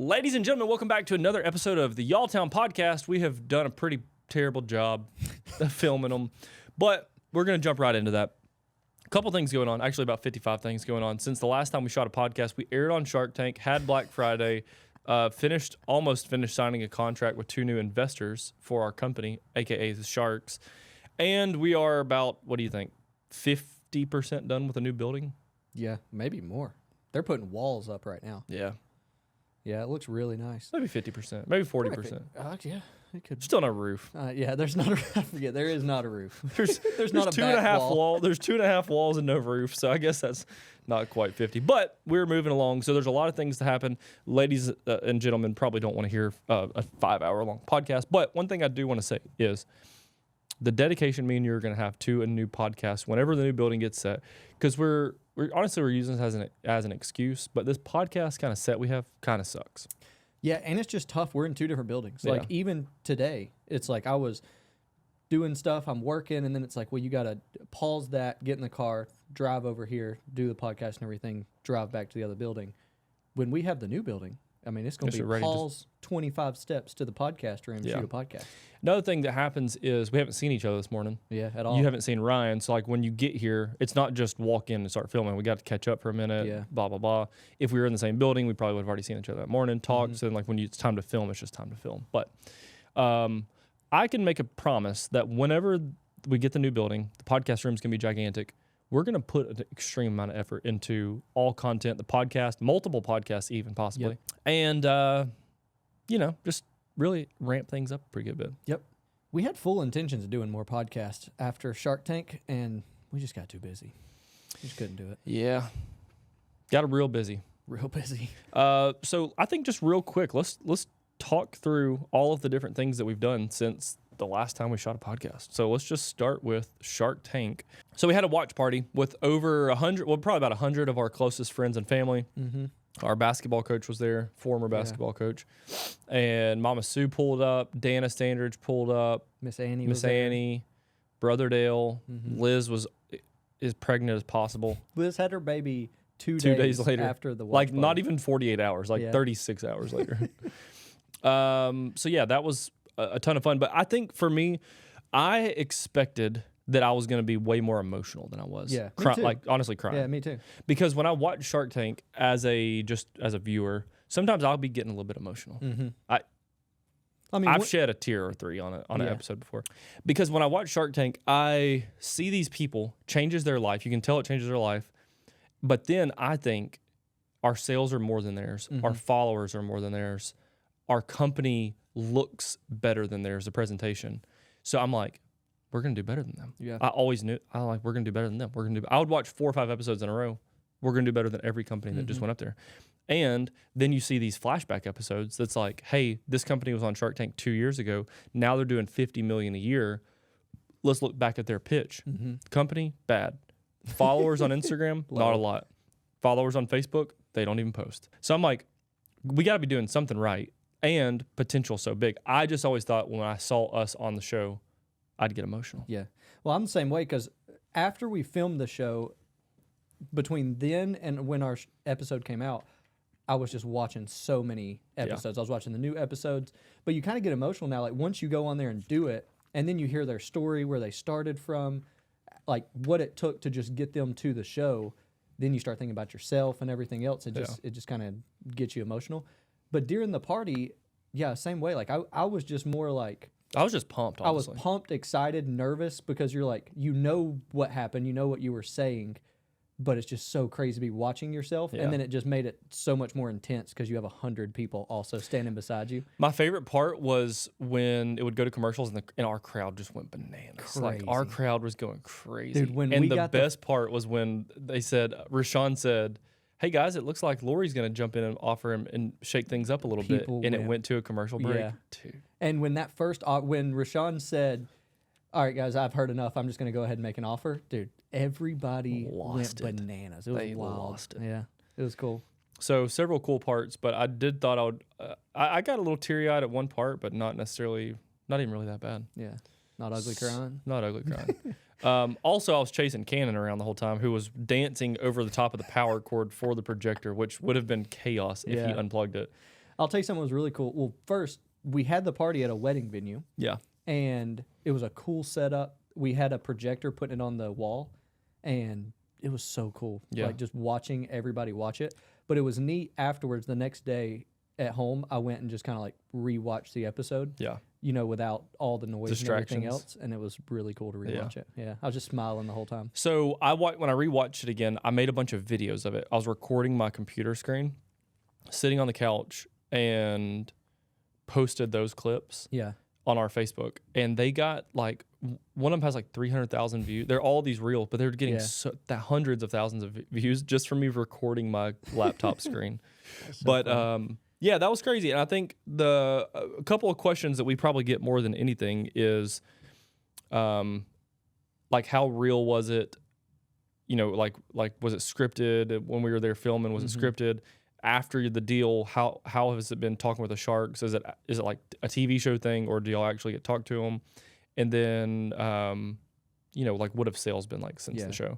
Ladies and gentlemen, welcome back to another episode of the Y'alltown Podcast. We have done a pretty terrible job of filming them, but we're going to jump right into that. A couple things going on, actually about 55 things going on. Since the last time we shot a podcast, we aired on Shark Tank, had Black Friday, almost finished signing a contract with 2 new investors for our company, aka the Sharks. And we are about, what do you think, 50% done with a new building? Yeah, maybe more. They're putting walls up right now. Yeah. Yeah, it looks really nice. Maybe 50%, maybe 40%. Yeah, it could. Still no roof. Yeah, there's not a. I forget. There is not a roof. There's not a two and a half back wall. There's 2.5 walls and no roof, so I guess that's not quite 50. But we're moving along, so there's a lot of things to happen. Ladies and gentlemen probably don't want to hear a 5-hour-long podcast, but one thing I do want to say is the dedication me and you are going to have to a new podcast whenever the new building gets set, because we're honestly using this as an excuse, but this podcast kind of set we have kind of sucks. Yeah, and it's just tough. We're in 2 different buildings. Yeah. Like even today, it's like I was doing stuff, I'm working, and then it's like, well, you got to pause that, get in the car, drive over here, do the podcast and everything, drive back to the other building. When we have the new building, I mean, it's going to be pause 25 steps to the podcast room, shoot a podcast. Another thing that happens is we haven't seen each other this morning. Yeah, at all. You haven't seen Ryan, so like when you get here, it's not just walk in and start filming. We got to catch up for a minute, blah, blah, blah. If we were in the same building, we probably would have already seen each other that morning, talked. So then like when it's time to film, it's just time to film. But I can make a promise that whenever we get the new building, the podcast room's going to be gigantic. We're going to put an extreme amount of effort into all content, the podcast, multiple podcasts even possibly. And, just really ramp things up a pretty good bit. Yep. We had full intentions of doing more podcasts after Shark Tank, and we just got too busy. We just couldn't do it. Yeah. Got real busy. Real busy. So I think just real quick, let's talk through all of the different things that we've done since the last time we shot a podcast. So let's just start with Shark Tank. So we had a watch party with over 100, probably about 100 of our closest friends and family. Mm-hmm. Our basketball coach was there, former basketball coach. And Mama Sue pulled up, Dana Standridge pulled up, Miss Annie, Brother Dale, Liz was as pregnant as possible. Liz had her baby 2 days later after the watch like party. Not even 48 hours, 36 hours later. So yeah, that was a ton of fun. But I think for me, I expected that I was going to be way more emotional than I was. Yeah, me too. Like honestly crying. Yeah, me too. Because when I watch Shark Tank as a viewer, sometimes I'll be getting a little bit emotional. Mm-hmm. I've shed a tear or 3 on an episode before. Because when I watch Shark Tank, I see these people changes their life. You can tell it changes their life. But then I think our sales are more than theirs. Mm-hmm. Our followers are more than theirs. Our company looks better than theirs, the presentation. So I'm like, we're going to do better than them. Yeah. I always knew, we're going to do better than them. I would watch 4 or 5 episodes in a row. We're going to do better than every company that just went up there. And then you see these flashback episodes that's like, hey, this company was on Shark Tank 2 years ago. Now they're doing $50 million a year. Let's look back at their pitch. Mm-hmm. Company, bad. Followers on Instagram, not a lot. Followers on Facebook, they don't even post. So I'm like, we got to be doing something right. And potential so big. I just always thought when I saw us on the show, I'd get emotional. Yeah. Well, I'm the same way because after we filmed the show, between then and when our episode came out, I was just watching so many episodes. I was watching the new episodes, but you kind of get emotional now. Like once you go on there and do it, and then you hear their story, where they started from, like what it took to just get them to the show, then you start thinking about yourself and everything else. It just kind of gets you emotional. But during the party, same way. Like I was just more like, I was just pumped, honestly. I was pumped, excited, nervous, because you're like, you know what happened, you know what you were saying, but it's just so crazy to be watching yourself. Yeah. And then it just made it so much more intense because you have 100 people also standing beside you. My favorite part was when it would go to commercials and our crowd just went bananas. Crazy. Like our crowd was going crazy. Dude, when and we the got best part was when they said, Rashawn said, hey guys, it looks like Lori's going to jump in and offer him and shake things up a little bit. And it went to a commercial break. Yeah. Dude. And when when Rashawn said, all right, guys, I've heard enough, I'm just going to go ahead and make an offer. Dude, everybody went bananas. It was wild. Lost it. Yeah, it was cool. So several cool parts, but I did thought I would, I got a little teary-eyed at one part, but not even really that bad. Yeah, not ugly crying. Not ugly crying. Also, I was chasing Cannon around the whole time, who was dancing over the top of the power cord for the projector, which would have been chaos if he unplugged it. I'll tell you something that was really cool. Well, first, we had the party at a wedding venue. Yeah. And it was a cool setup. We had a projector putting it on the wall, and it was so cool. Yeah. Like just watching everybody watch it. But it was neat afterwards. The next day at home, I went and just kind of like rewatched the episode. Yeah. You know, without all the noise and everything else. And it was really cool to rewatch it. Yeah. I was just smiling the whole time. So when I rewatched it again, I made a bunch of videos of it. I was recording my computer screen, sitting on the couch, and posted those clips. Yeah. On our Facebook, and they got like one of them has like 300,000 views. They're all these reels, but they're getting hundreds of thousands of views just from me recording my laptop screen. But yeah, that was crazy. And I think a couple of questions that we probably get more than anything is, like how real was it? You know, like was it scripted when we were there filming? Was it scripted? After the deal, how has it been talking with the Sharks? Is it like a TV show thing, or do y'all actually get talked to them? And then, you know, like what have sales been like since the show?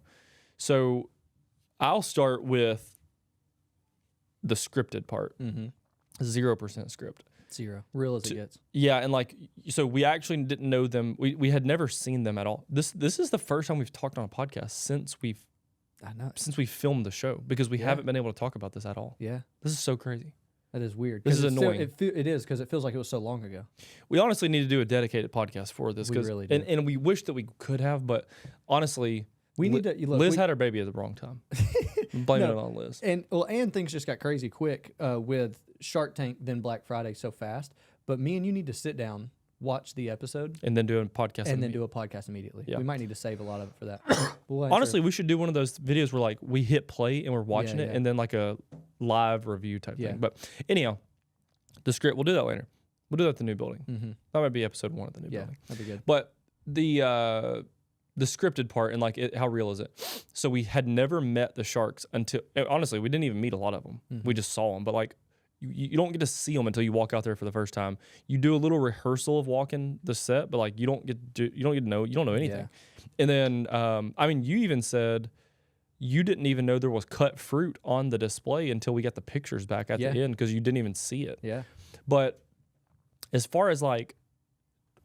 So I'll start with the scripted part. 0% script. Zero. Real as it gets. Yeah, and like, so we actually didn't know them. We had never seen them at all. This is the first time we've talked on a podcast since we filmed the show, because we haven't been able to talk about this at all. Yeah. This is so crazy. That is weird. This is annoying. It is, because it feels like it was so long ago. We honestly need to do a dedicated podcast for this. We really do. And we wish that we could have, but honestly, Liz had her baby at the wrong time. I'm blaming it on Liz. And things just got crazy quick with Shark Tank, then Black Friday so fast. But me and you need to sit down, watch the episode, and then do a podcast. And then do a podcast immediately. Yeah. We might need to save a lot of it for that. Honestly, we should do one of those videos where like we hit play and we're watching it, and then like a live review type thing. But anyhow, the script, we'll do that later. We'll do that at the new building. That might be episode 1 of the new building. Yeah, that'd be good. But the scripted part and like how real is it? So we had never met the Sharks until, honestly, we didn't even meet a lot of them. We just saw them, but like you don't get to see them until you walk out there for the first time. You do a little rehearsal of walking the set, but like you don't know anything. And then I mean, you even said you didn't even know there was cut fruit on the display until we got the pictures back at the end, because you didn't even see it. Yeah. But as far as like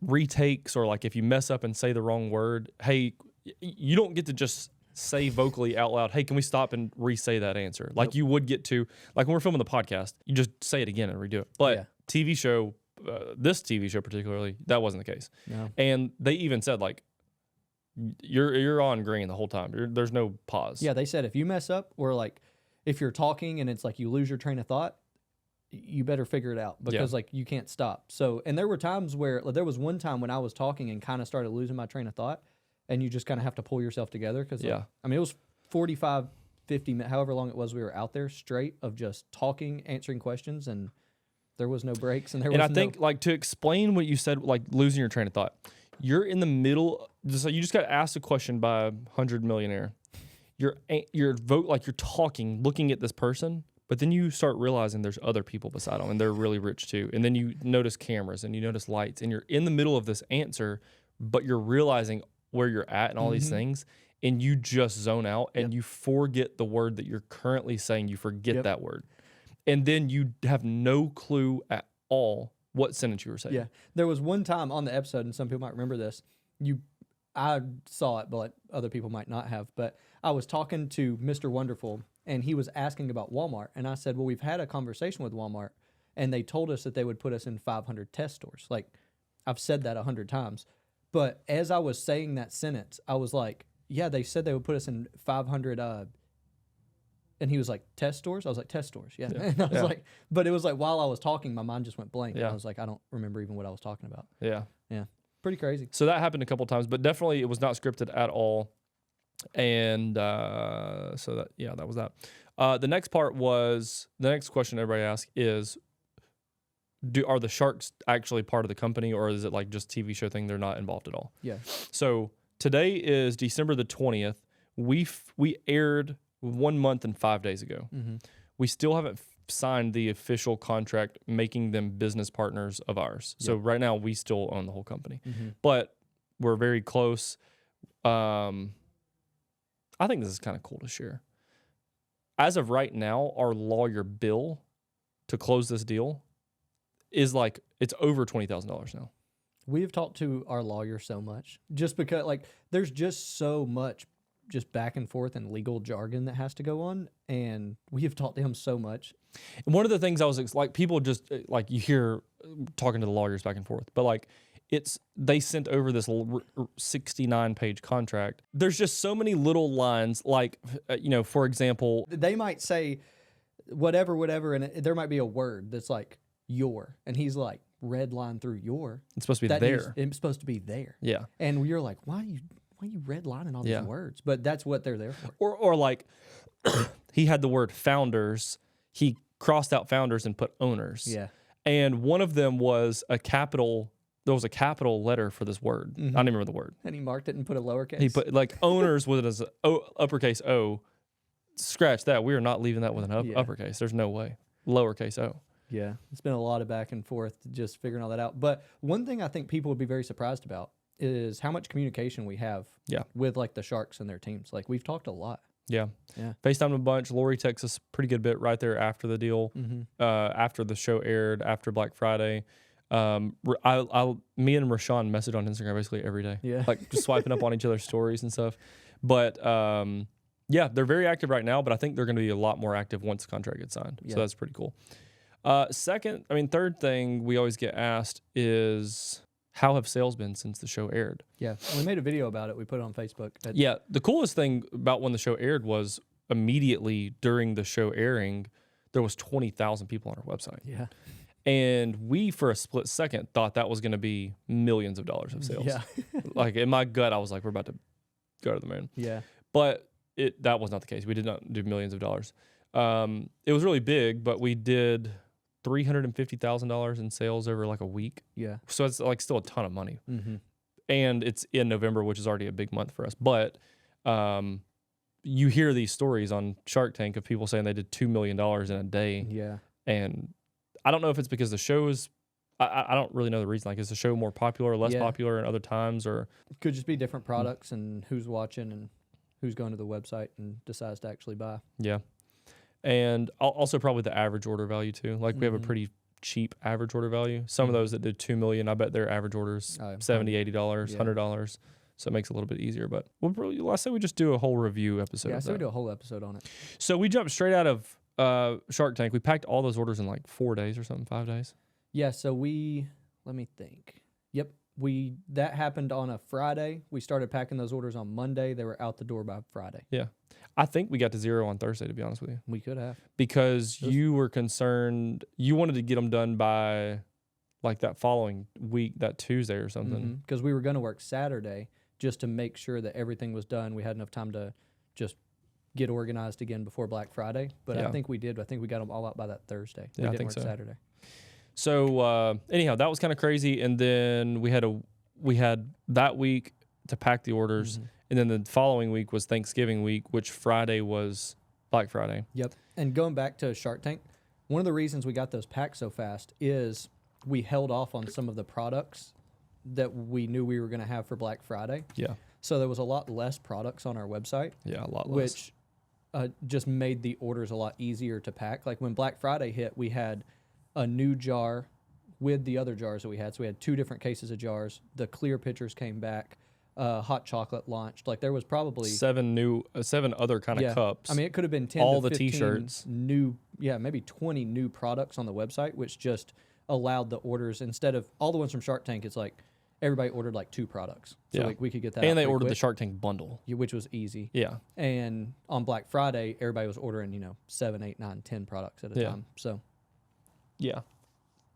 retakes, or like if you mess up and say the wrong word, hey, you don't get to just say vocally out loud, hey, can we stop and re-say that answer? Like you would get to, like when we're filming the podcast, you just say it again and redo it. But TV show, this TV show particularly, that wasn't the case. No. And they even said like, you're on green the whole time. There's no pause. Yeah, they said if you mess up, or like if you're talking and it's like you lose your train of thought, you better figure it out, because like you can't stop. So, and there were times where, like, there was one time when I was talking and kind of started losing my train of thought, and you just kind of have to pull yourself together, because I mean, it was 45, 50 minutes, however long it was, we were out there straight of just talking, answering questions, and there was no breaks. And I think like to explain what you said, like losing your train of thought, you're in the middle, so you just got asked a question by a 100 millionaire. You're talking, looking at this person, but then you start realizing there's other people beside them, and they're really rich too. And then you notice cameras and you notice lights, and you're in the middle of this answer, but you're realizing where you're at and all these things, and you just zone out and you forget the word that you're currently saying. You forget that word. And then you have no clue at all what sentence you were saying. Yeah. There was one time on the episode, and some people might remember this, I saw it, but other people might not have, but I was talking to Mr. Wonderful, and he was asking about Walmart. And I said, well, we've had a conversation with Walmart, and they told us that they would put us in 500 test stores. Like, I've said that 100 times. But as I was saying that sentence, I was like, yeah, they said they would put us in 500. And he was like, test stores? I was like, test stores, yeah. And I was like, but it was like while I was talking, my mind just went blank. Yeah. And I was like, I don't remember even what I was talking about. Yeah. Yeah. Pretty crazy. So that happened a couple times, but definitely it was not scripted at all. And so that was that. The next part was, the next question everybody asks is, are the Sharks actually part of the company, or is it like just TV show thing? They're not involved at all. Yeah. So today is December the 20th. We aired 1 month and 5 days ago. Mm-hmm. We still haven't signed the official contract making them business partners of ours. Yep. So right now we still own the whole company, but we're very close. I think this is kind of cool to share. As of right now, our lawyer bill to close this deal is like it's over $20,000 now. We've talked to our lawyer so much just because like there's just so much just back and forth and legal jargon that has to go on, and we have talked to him so much. And one of the things I was like, people just like you hear talking to the lawyers back and forth, but like they sent over this 69-page contract. There's just so many little lines, like for example, they might say whatever, and there might be a word that's like your, and he's like red line through your. It's supposed to be there. It's supposed to be there. Yeah, and you're like, why are you redlining all these words? But that's what they're there for. Or like he had the word founders. He crossed out founders and put owners. Yeah. And one of them was there was a capital letter for this word. I don't even remember the word. And he marked it and put a lowercase. He put like owners with it as uppercase O. Scratch that. We are not leaving that with an uppercase. There's no way. Lowercase O. Yeah. It's been a lot of back and forth just figuring all that out. But one thing I think people would be very surprised about is how much communication we have with like the Sharks and their teams. Like we've talked a lot. Yeah. FaceTime a bunch. Lori texts us a pretty good bit right there after the deal, after the show aired, after Black Friday. Me and Rashawn message on Instagram basically every day. Yeah. Like just swiping up on each other's stories and stuff. But they're very active right now, but I think they're going to be a lot more active once the contract gets signed. Yeah. So that's pretty cool. Third thing we always get asked is, how have sales been since the show aired? Yeah, we made a video about it. We put it on Facebook. The coolest thing about when the show aired was immediately during the show airing, there was 20,000 people on our website. Yeah. And we, for a split second, thought that was going to be millions of dollars of sales. Yeah. Like in my gut, I was like, we're about to go to the moon. Yeah. But that was not the case. We did not do millions of dollars. It was really big, but we did $350,000 in sales over like a week. Yeah. So it's like still a ton of money. And it's in November, which is already a big month for us. But you hear these stories on Shark Tank of people saying they did $2 million in a day. Yeah. And I don't know if it's because the show is, I don't really know the reason. Like, is the show more popular or less popular in other times? Or it could just be different products and who's watching and who's going to the website and decides to actually buy. Yeah. And also probably the average order value too. Like we have a pretty cheap average order value. Some of those that did $2 million, I bet their average orders $70, $80, $100. So it makes it a little bit easier. But I say we just do a whole review episode. Yeah, I say we do a whole episode on it. So we jumped straight out of Shark Tank. We packed all those orders in like 4 days or something, 5 days. Yeah. So let me think. Yep. That happened on a Friday. We started packing those orders on Monday. They were out the door by Friday. Yeah. I think we got to zero on Thursday, to be honest with you. We could have. Because you were concerned, you wanted to get them done by like that following week, that Tuesday or something. Because we were going to work Saturday just to make sure that everything was done. We had enough time to just get organized again before Black Friday. But I think we did. I think we got them all out by that Thursday. Yeah, we didn't work work Saturday. So anyhow, that was kind of crazy. And then we had that week to pack the orders. And then the following week was Thanksgiving week, which Friday was Black Friday. Yep. And going back to Shark Tank, one of the reasons we got those packed so fast is we held off on some of the products that we knew we were going to have for Black Friday. Yeah. So there was a lot less products on our website. Yeah, a lot less. Which just made the orders a lot easier to pack. Like when Black Friday hit, we had a new jar with the other jars that we had. So we had 2 different cases of jars. The clear pitchers came back. Hot chocolate launched. Like there was probably 7 other kind of cups. I mean, it could have been 10 all to the 15 T-shirts, maybe 20 new products on the website, which just allowed the orders instead of all the ones from Shark Tank. It's like everybody ordered like 2 products, so like we could get that. And they ordered the Shark Tank bundle, which was easy. Yeah. And on Black Friday, everybody was ordering 7, 8, 9, 10 products at a time. So yeah.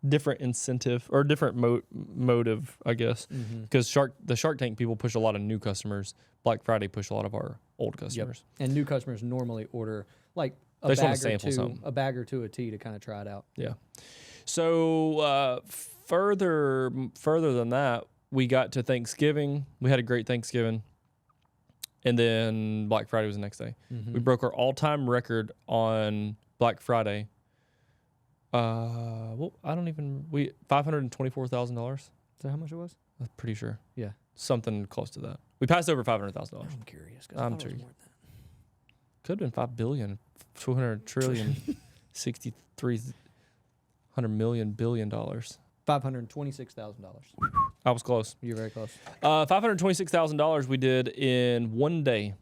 Different incentive or different motive, I guess, because the Shark Tank people push a lot of new customers. Black Friday push a lot of our old customers. Yep. And new customers normally order like a bag or two of tea to kind of try it out. Yeah. So further than that, we got to Thanksgiving. We had a great Thanksgiving, and then Black Friday was the next day. We broke our all-time record on Black Friday. $524,000. Is that how much it was? I'm pretty sure. Yeah. Something close to that. We passed over $500,000. I'm curious. I'm too. Could have been 5 billion, 200 trillion, 63. $100 million billion. $526,000. I was close. You're very close. $526,000 we did in one day.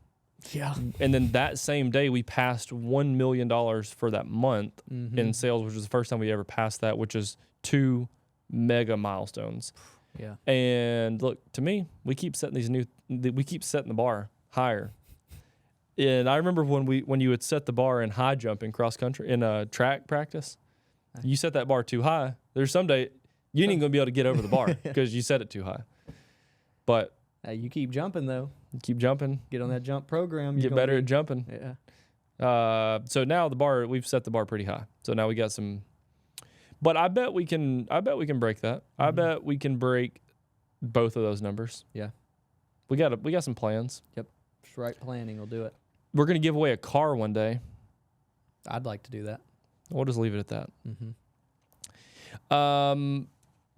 Yeah. And then that same day, we passed $1 million for that month in sales, which was the first time we ever passed that, which is 2 mega milestones. Yeah. And look, to me, we keep setting we keep setting the bar higher. And I remember when you would set the bar in high jump in cross country, in track practice, you set that bar too high. There's someday you ain't going to be able to get over the bar because you set it too high. But you keep jumping, though. Keep jumping. Get on that jump program. Get better at jumping. Yeah. So now we've set the bar pretty high. So now we got some, but I bet we can break that. I bet we can break both of those numbers. Yeah. We got some plans. Yep. Just right planning will do it. We're going to give away a car one day. I'd like to do that. We'll just leave it at that.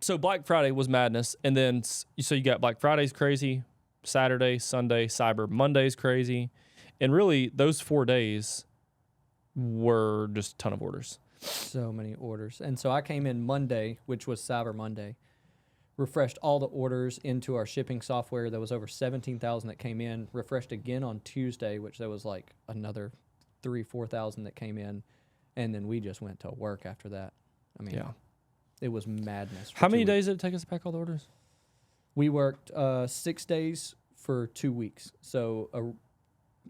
So Black Friday was madness. And then, so you got Black Friday's crazy, Saturday, Sunday, Cyber Monday's crazy. And really, those 4 days were just a ton of orders. So many orders. And so I came in Monday, which was Cyber Monday, refreshed all the orders into our shipping software. There was over 17,000 that came in. Refreshed again on Tuesday, which there was like another 3,000-4,000 that came in. And then we just went to work after that. I mean, it was madness. How many days did it take us to pack all the orders? We worked 6 days for 2 weeks. So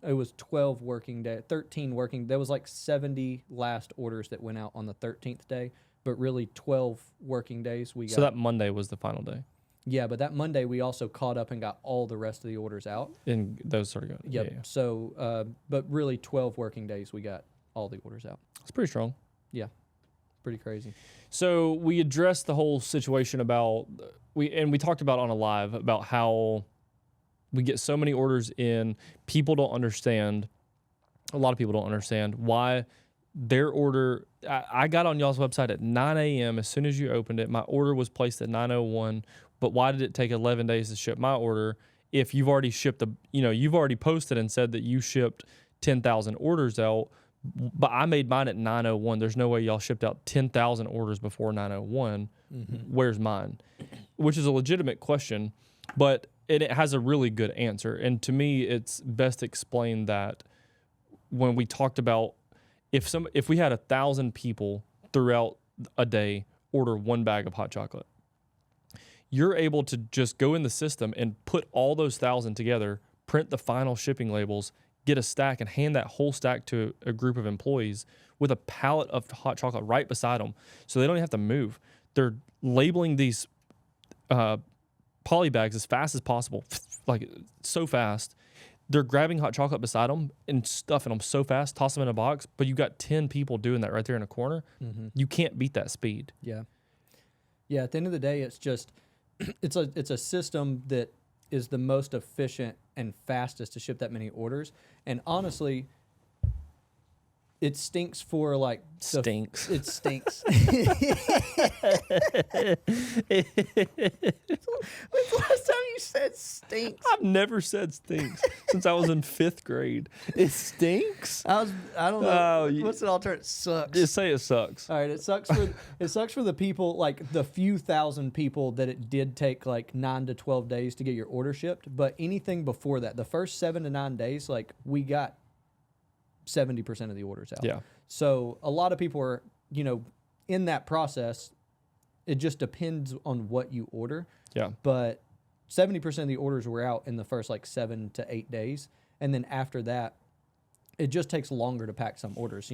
it was 12 working days, 13 working. There was like 70 last orders that went out on the 13th day, but really 12 working days we got. So that Monday was the final day. Yeah, but that Monday we also caught up and got all the rest of the orders out. And those started going. Yep. Yeah. So, but really 12 working days we got all the orders out. It's pretty strong. Yeah. Pretty crazy. So we addressed the whole situation about we talked about on a live about how we get so many orders in. People don't understand. A lot of people don't understand why their order. I got on y'all's website at 9 a.m. As soon as you opened it, my order was placed at 9:01. But why did it take 11 days to ship my order? If you've already shipped you've already posted and said that you shipped 10,000 orders out. But I made mine at 9:01. There's no way y'all shipped out 10,000 orders before 9:01. Where's mine? Which is a legitimate question, but it has a really good answer. And to me, it's best explained that when we talked about if we had 1,000 people throughout a day order one bag of hot chocolate, you're able to just go in the system and put all those 1,000 together, print the final shipping labels, get a stack and hand that whole stack to a group of employees with a pallet of hot chocolate right beside them, so they don't even have to move. They're labeling these poly bags as fast as possible, like so fast. They're grabbing hot chocolate beside them and stuffing them so fast, toss them in a box, but you got 10 people doing that right there in a corner. You can't beat that speed. Yeah. Yeah, at the end of the day, it's just it's a system that is the most efficient and fastest to ship that many orders. And honestly, it stinks for like... Stinks. It stinks. When's the last time you said stinks? I've never said stinks since I was in 5th grade. It stinks? I don't know. What's the alternative? Sucks. Just say it sucks. All right, it sucks for the people, like the few thousand people that it did take like 9 to 12 days to get your order shipped. But anything before that, the first 7 to 9 days, like we got 70% of the orders out. Yeah. So a lot of people are, in that process, it just depends on what you order. Yeah. But 70% of the orders were out in the first like 7 to 8 days. And then after that, it just takes longer to pack some orders.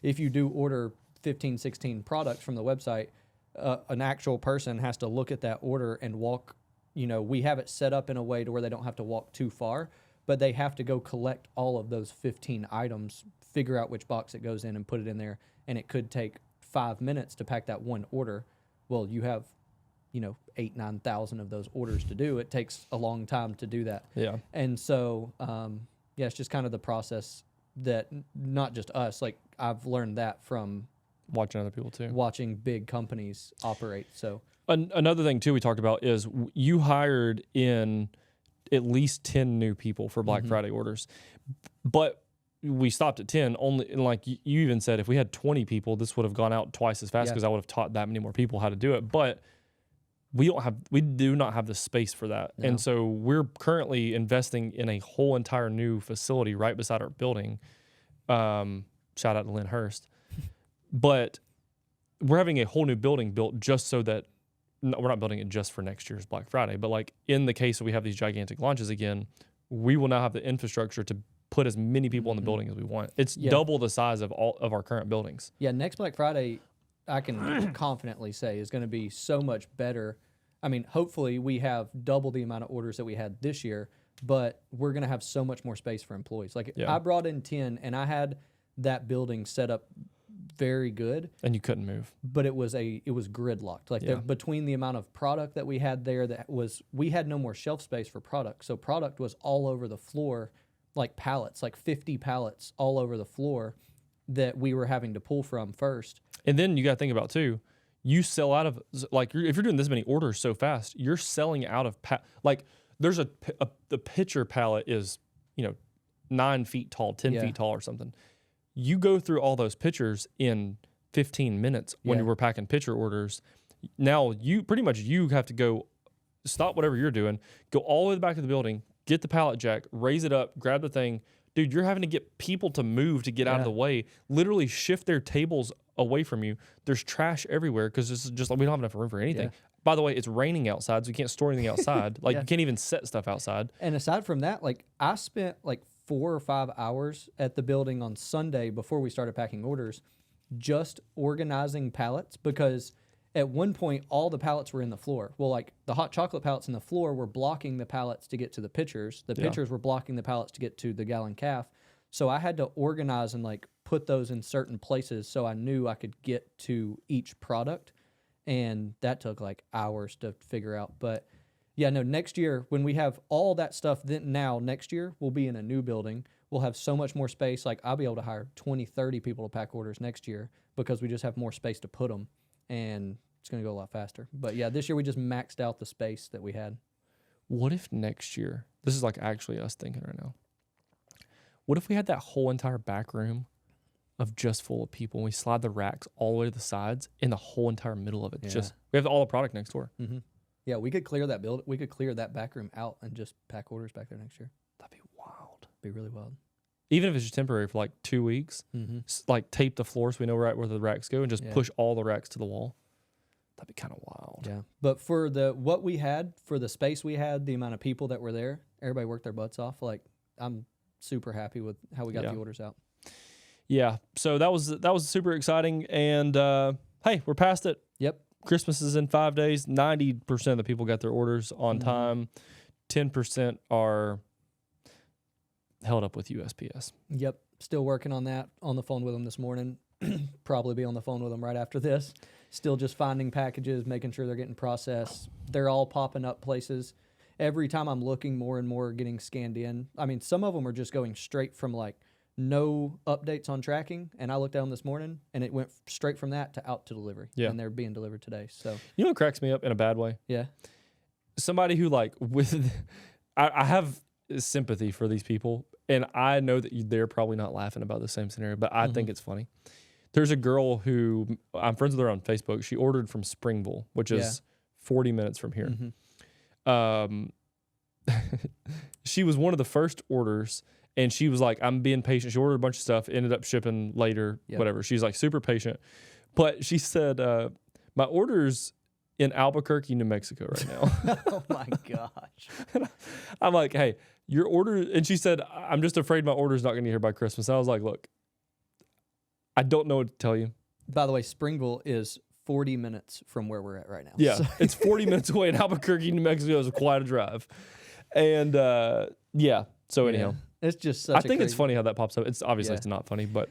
If you do order 15, 16 products from the website, an actual person has to look at that order and walk, we have it set up in a way to where they don't have to walk too far, but they have to go collect all of those 15 items, figure out which box it goes in and put it in there. And it could take 5 minutes to pack that one order. Well, you have, 8,000-9,000 of those orders to do. It takes a long time to do that. Yeah. And so, it's just kind of the process that not just us, like I've learned that from watching other people too, watching big companies operate. So another thing too we talked about is you hired in at least 10 new people for Black Friday orders, but we stopped at 10 only. And like you even said, if we had 20 people, this would have gone out twice as fast because I would have taught that many more people how to do it. But we do not have the space for that. No. And so we're currently investing in a whole entire new facility right beside our building. Shout out to Lynn Hurst. But we're having a whole new building built just so that we're not building it just for next year's Black Friday, but like in the case that we have these gigantic launches again, we will now have the infrastructure to put as many people in the building as we want. It's double the size of all of our current buildings. Yeah, next Black Friday, I can confidently say is going to be so much better. I mean, hopefully we have double the amount of orders that we had this year, but we're going to have so much more space for employees. Like I brought in 10 and I had that building set up very good. And you couldn't move. But it was gridlocked. Like between the amount of product that we had there, we had no more shelf space for product. So product was all over the floor, like pallets, like 50 pallets all over the floor that we were having to pull from first. And then you got to think about too, you sell out of, like, if you're doing this many orders so fast, you're selling out of, like, there's the pitcher pallet is, 9 feet tall, 10 feet tall or something. You go through all those pitchers in 15 minutes when you were packing pitcher orders. Now you have to go stop whatever you're doing, go all the way to the back of the building, get the pallet jack, raise it up, grab the thing. Dude, you're having to get people to move to get out of the way, literally shift their tables away from you. There's trash everywhere because this is just like we don't have enough room for anything. Yeah. By the way, it's raining outside, so you can't store anything outside. Like you can't even set stuff outside. And aside from that, like I spent like 4 or 5 hours at the building on Sunday before we started packing orders, just organizing pallets because at one point all the pallets were in the floor. Well, like the hot chocolate pallets in the floor were blocking the pallets to get to the pitchers. The pitchers were blocking the pallets to get to the gallon calf. So I had to organize and like put those in certain places so I knew I could get to each product. And that took like hours to figure out. But yeah, no, next year when we have all that stuff, then now next year we'll be in a new building. We'll have so much more space. Like I'll be able to hire 20, 30 people to pack orders next year because we just have more space to put them. And it's going to go a lot faster. But yeah, this year we just maxed out the space that we had. What if next year, this is like actually us thinking right now, what if we had that whole entire back room of just full of people and we slide the racks all the way to the sides and the whole entire middle of it? Just we have all the product next door. Mm-hmm. Yeah, we could clear that we could clear that back room out and just pack orders back there next year. That'd be wild. Be really wild. Even if it's just temporary for like 2 weeks, like tape the floor so we know right where the racks go and just push all the racks to the wall. That'd be kind of wild. Yeah. But for what we had, for the space we had, the amount of people that were there, everybody worked their butts off. Like I'm super happy with how we got the orders out. Yeah. So that was super exciting. And hey, we're past it. Yep. Christmas is in 5 days. 90% of the people got their orders on time. 10% are held up with USPS. Yep. Still working on that. On the phone with them this morning. Probably be on the phone with them right after this. Still just finding packages, making sure they're getting processed. They're all popping up places. Every time I'm looking, more and more getting scanned in. I mean, some of them are just going straight from like no updates on tracking. And I looked at them this morning and it went straight from that to out to delivery. Yeah. And they're being delivered today. So you know what cracks me up in a bad way? Yeah. Somebody who like I have sympathy for these people. And I know that they're probably not laughing about the same scenario, but I think it's funny. There's a girl who I'm friends with her on Facebook. She ordered from Springville, which is 40 minutes from here. She was one of the first orders, and she was like, I'm being patient. She ordered a bunch of stuff, ended up shipping later, whatever. She's like super patient. But she said, my order's in Albuquerque, New Mexico right now. Oh, my gosh. I'm like, hey, your order, and she said, I'm just afraid my order's not going to get here by Christmas. And I was like, look, I don't know what to tell you. By the way, Springville is 40 minutes from where we're at right now. Yeah, so. It's 40 minutes away in Albuquerque, New Mexico. Is quite a drive. And so anyhow. It's just such I think it's funny how that pops up. It's obviously it's not funny, but.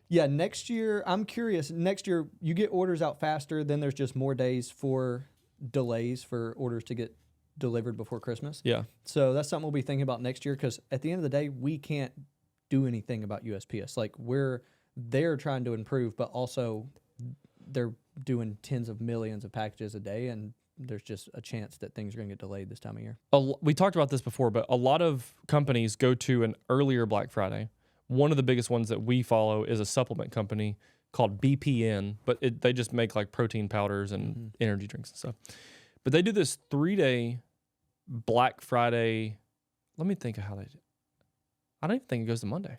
Yeah, next year, I'm curious. Next year, you get orders out faster. Then there's just more days for delays for orders to get delivered before Christmas. Yeah. So that's something we'll be thinking about next year because at the end of the day, we can't do anything about USPS. Like they're trying to improve, but also they're doing tens of millions of packages a day, and there's just a chance that things are going to get delayed this time of year. We talked about this before, but a lot of companies go to an earlier Black Friday one of the biggest ones that we follow is a supplement company called BPN, but they just make like protein powders and energy drinks and stuff. But they do this 3-day Black Friday. Let me think of how they do. I don't even think it goes to Monday.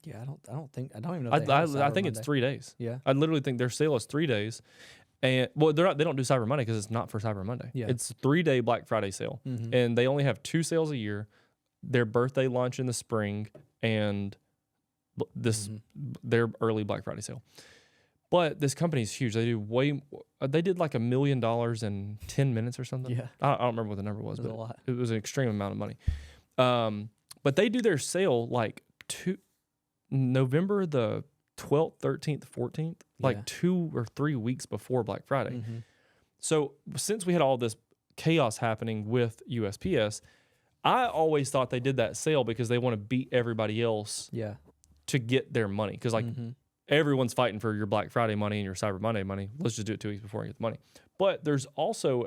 Yeah, I don't even know. I think it's 3 days. Yeah, I literally think their sale is 3 days, and well, they don't do Cyber Monday because it's not for Cyber Monday. Yeah, it's a 3-day Black Friday sale, and they only have 2 sales a year: their birthday lunch in the spring and this their early Black Friday sale. But this company is huge. They do they did like $1 million in 10 minutes or something. Yeah, I don't remember what the number was, but a lot. It was an extreme amount of money. But they do their sale like November the 12th, 13th, 14th, like 2 or 3 weeks before Black Friday. So since we had all this chaos happening with USPS, I always thought they did that sale because they want to beat everybody else to get their money. Because like everyone's fighting for your Black Friday money and your Cyber Monday money. Let's just do it 2 weeks before I get the money. But there's also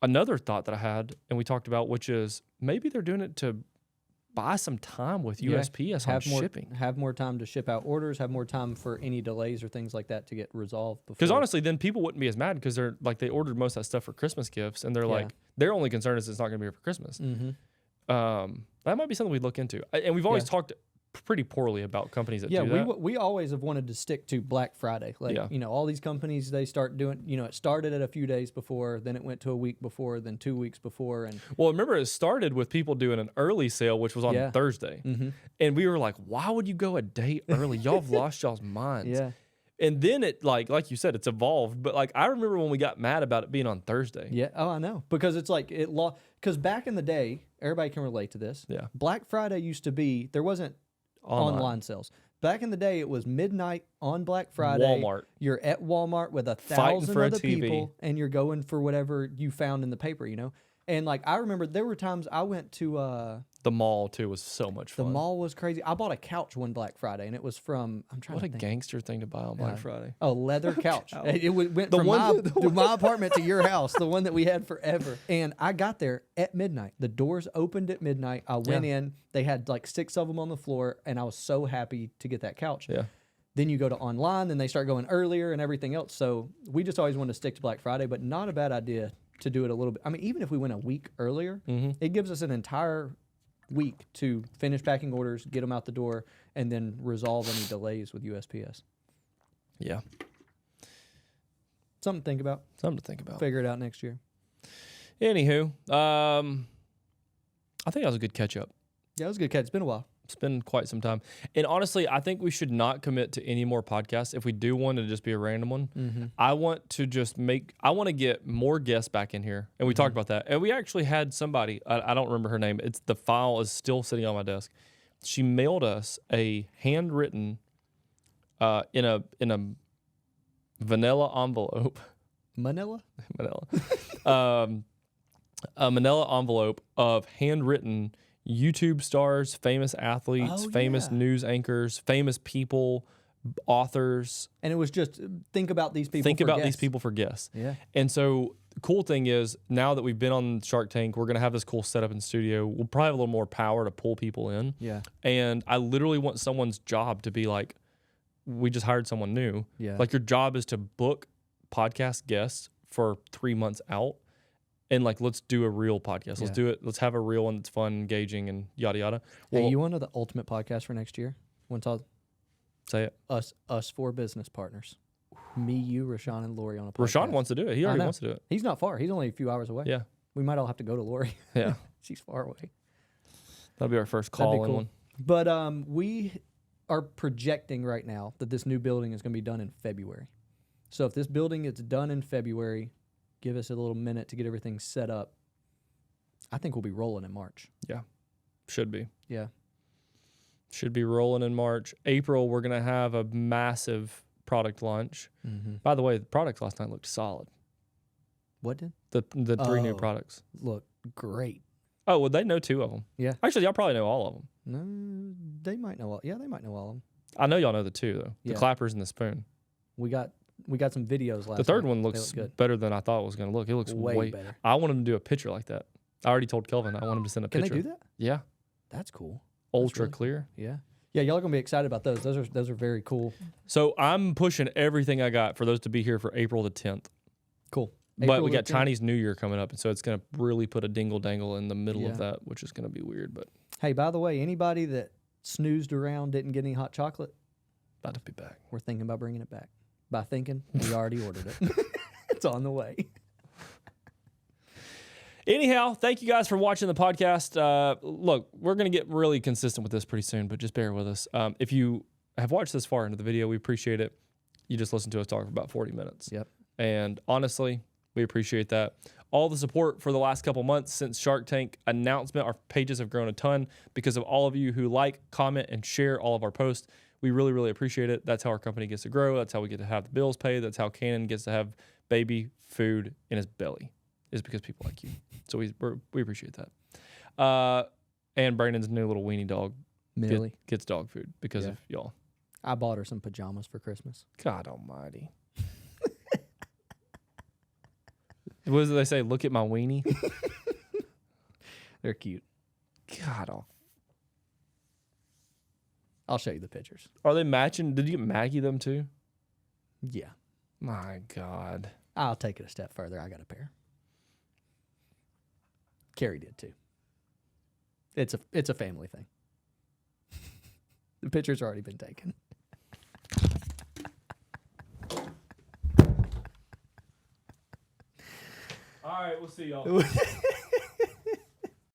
another thought that I had, and we talked about, which is maybe they're doing it to buy some time with USPS on shipping. Have more time to ship out orders, have more time for any delays or things like that to get resolved. Because honestly, then people wouldn't be as mad because they're like, they ordered most of that stuff for Christmas gifts, and they're like, their only concern is it's not going to be here for Christmas. That might be something we'd look into. And we've always talked pretty poorly about companies that do that. We always have wanted to stick to Black Friday. Like, all these companies, they start doing, it started at a few days before, then it went to a week before, then 2 weeks before. And well, remember it started with people doing an early sale, which was on Thursday. And we were like, why would you go a day early? Y'all have lost y'all's minds. Yeah. And then it, like you said, it's evolved. But like, I remember when we got mad about it being on Thursday. Yeah. Oh, I know. Because it's like, because back in the day, everybody can relate to this. Yeah. Black Friday used to be, there wasn't online sales. Back in the day, it was midnight on Black Friday. Walmart. You're at Walmart with 1,000 other people, and you're going for whatever you found in the paper, And like, I remember there were times I went to the mall too was so much fun. The mall was crazy. I bought a couch one Black Friday, and it was from What a gangster thing to buy on Black Friday. A leather couch. It went from my apartment to your house, the one that we had forever. And I got there at midnight. The doors opened at midnight. I went in. They had like 6 of them on the floor, and I was so happy to get that couch. Yeah. Then you go to online, then they start going earlier and everything else. So we just always wanted to stick to Black Friday, but not a bad idea to do it a little bit. I mean, even if we went a week earlier, it gives us an entire week to finish packing orders, get them out the door, and then resolve any delays with USPS. Yeah. Something to think about. Something to think about. Figure it out next year. Anywho, I think that was a good catch up. Yeah, it was a good catch. It's been a while. It's been quite some time. And honestly, I think we should not commit to any more podcasts. If we do one, to just be a random one. I want to get more guests back in here. And we talked about that. And we actually had somebody, I don't remember her name. The file is still sitting on my desk. She mailed us a handwritten, in a vanilla envelope. Manila? Manila. A manila envelope of handwritten YouTube stars, famous athletes, famous news anchors, famous people, authors. And it was just think about these people for guests. Yeah. And so the cool thing is, now that we've been on Shark Tank, we're going to have this cool setup in the studio. We'll probably have a little more power to pull people in. Yeah. And I literally want someone's job to be like, we just hired someone new. Yeah. Like, your job is to book podcast guests for 3 months out. And like, let's do a real podcast. Let's do it. Let's have a real one that's fun, engaging, and yada yada. Well, hey, you want to know the ultimate podcast for next year? Say it. Us 4 business partners. Me, you, Rashawn, and Lori on a podcast. Rashawn wants to do it. He already wants to do it. He's not far. He's only a few hours away. Yeah. We might all have to go to Lori. Yeah. She's far away. That'll be our first call in one. But we are projecting right now that this new building is going to be done in February. So if this building is done in February, give us a little minute to get everything set up. I think we'll be rolling in March. Yeah. Should be. Yeah. Should be rolling in March. April, we're going to have a massive product launch. By the way, the products last night looked solid. What did? The 3 new products. Look great. Oh, well, they know 2 of them. Yeah. Actually, y'all probably know all of them. No, they might know all. Yeah, they might know all of them. I know y'all know the 2, though. The clappers and the spoon. We got some videos last night. The third one looks better than I thought it was going to look. It looks way better. I want him to do a picture like that. I already told Kelvin I want him to send a picture. Can they do that? Yeah. That's cool. ultra clear. Yeah. Yeah, y'all are gonna be excited about those. Those are very cool. So I'm pushing everything I got for those to be here for April the 10th. Cool. But we got Chinese New Year coming up, and so it's gonna really put a dingle dangle in the middle of that, which is gonna be weird. But hey, by the way, anybody that snoozed around didn't get any hot chocolate, about to be back. We're thinking about bringing it back. By thinking, we already ordered it. It's on the way. Anyhow, thank you guys for watching the podcast. Look, we're going to get really consistent with this pretty soon, but just bear with us. If you have watched this far into the video, we appreciate it. You just listened to us talk for about 40 minutes. Yep. And honestly, we appreciate that. All the support for the last couple months since Shark Tank announcement, our pages have grown a ton because of all of you who like, comment, and share all of our posts. We really, really appreciate it. That's how our company gets to grow. That's how we get to have the bills paid. That's how Cannon gets to have baby food in his belly, is because people like you. So we appreciate that. And Brandon's new little weenie dog Millie gets dog food because of y'all. I bought her some pajamas for Christmas. God almighty. What do they say? Look at my weenie. They're cute. God. I'll show you the pictures. Are they matching? Did you get Maggie them too? Yeah. My God. I'll take it a step further. I got a pair. Carrie did too. It's a family thing. The picture's already been taken. All right, we'll see y'all.